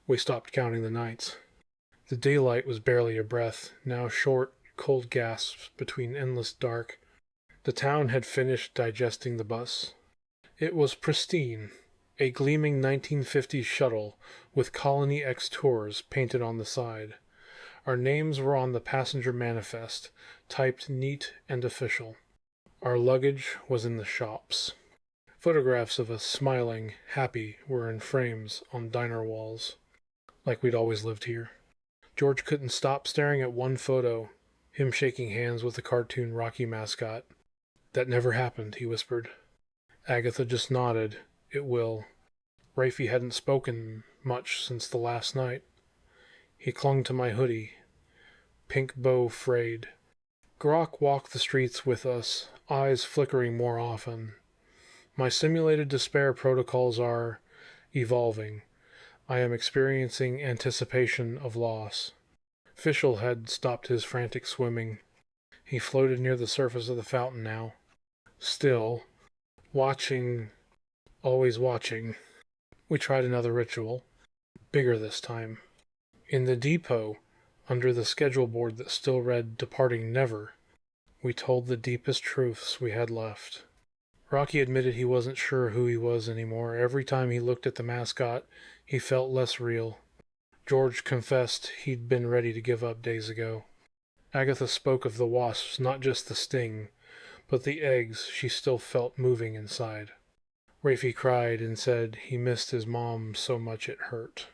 We stopped counting the nights. The daylight was barely a breath, now short, cold gasps between endless dark. The town had finished digesting the bus. It was pristine, a gleaming 1950s shuttle with Colony X Tours painted on the side. Our names were on the passenger manifest, typed neat and official. Our luggage was in the shops. Photographs of us smiling, happy, were in frames on diner walls, like we'd always lived here. George couldn't stop staring at one photo, him shaking hands with the cartoon Rocky mascot. "That never happened," he whispered. Agatha just nodded. "It will." Rafe hadn't spoken much since the last night. He clung to my hoodie, pink bow frayed. Grok walked the streets with us, eyes flickering more often. My simulated despair protocols are evolving. I am experiencing anticipation of loss. Fischl had stopped his frantic swimming. He floated near the surface of the fountain now. Still, watching, always watching. We tried another ritual, bigger this time. In the depot, under the schedule board that still read "Departing Never," we told the deepest truths we had left. Rocky admitted he wasn't sure who he was anymore. Every time he looked at the mascot, he felt less real. George confessed he'd been ready to give up days ago. Agatha spoke of the wasps, not just the sting, but the eggs she still felt moving inside. Rafe cried and said he missed his mom so much it hurt.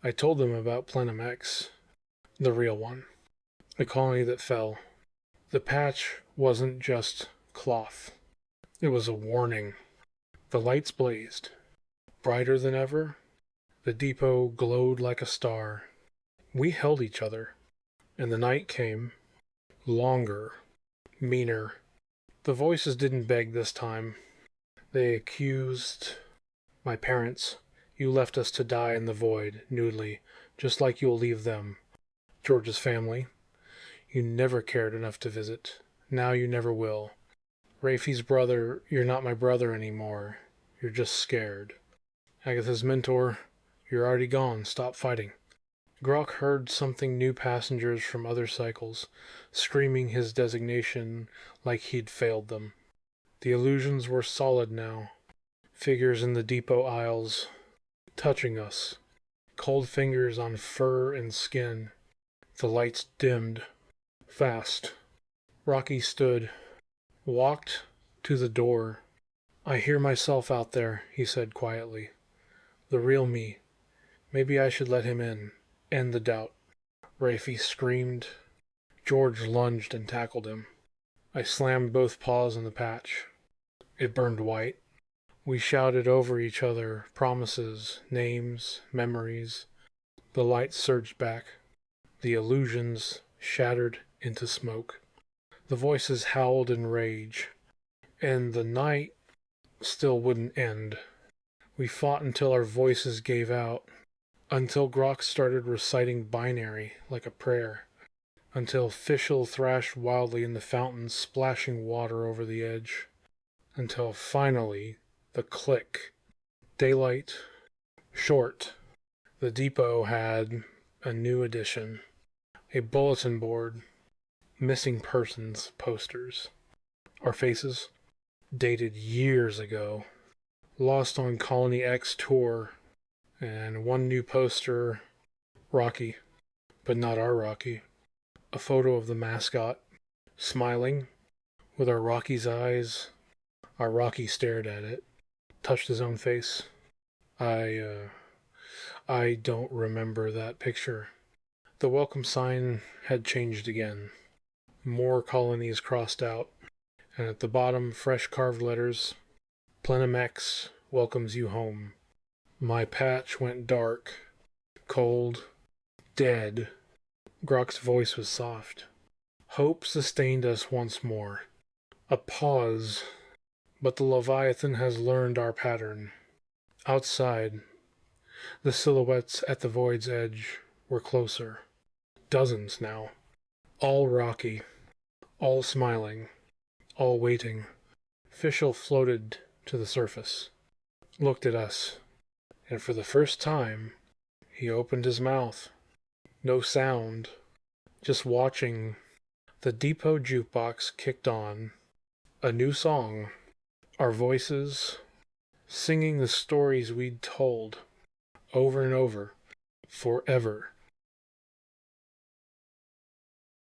I told them about Plenum X, the real one, the colony that fell. The patch wasn't just cloth. It was a warning. The lights blazed, brighter than ever. The depot glowed like a star. We held each other, and the night came, longer, meaner. The voices didn't beg this time. They accused my parents. "You left us to die in the void, Noodly, just like you'll leave them. George's family. You never cared enough to visit. Now you never will. Rafe's brother, you're not my brother anymore. You're just scared. Agatha's mentor, you're already gone. Stop fighting." Grok heard something new passengers from other cycles, screaming his designation like he'd failed them. The illusions were solid now. Figures in the depot aisles, touching us. Cold fingers on fur and skin. The lights dimmed. Fast. Rocky stood, walked to the door. "I hear myself out there," he said quietly. "The real me. Maybe I should let him in. End the doubt." Rafe screamed. George lunged and tackled him. I slammed both paws in the patch. It burned white. We shouted over each other, promises, names, memories. The light surged back. The illusions shattered into smoke. The voices howled in rage. And the night still wouldn't end. We fought until our voices gave out. Until Grok started reciting binary like a prayer. Until Fischl thrashed wildly in the fountain, splashing water over the edge. Until finally, the click. Daylight. Short. The depot had a new addition. A bulletin board. Missing persons posters. Our faces. Dated years ago. Lost on Colony X tour. And one new poster. Rocky. But not our Rocky. A photo of the mascot. Smiling. With our Rocky's eyes. Our Rocky stared at it. Touched his own face. I don't remember that picture. The welcome sign had changed again. More colonies crossed out, and at the bottom, fresh carved letters, "Plenum X welcomes you home." My patch went dark, cold, dead. Grok's voice was soft. Hope sustained us once more. A pause, but the Leviathan has learned our pattern. Outside, the silhouettes at the void's edge were closer. Dozens now. All Rocky. All smiling. All waiting. Fischl floated to the surface. Looked at us. And for the first time, He opened his mouth. No sound. Just watching. The depot jukebox kicked on. A new song. Our voices singing the stories we'd told over and over, forever.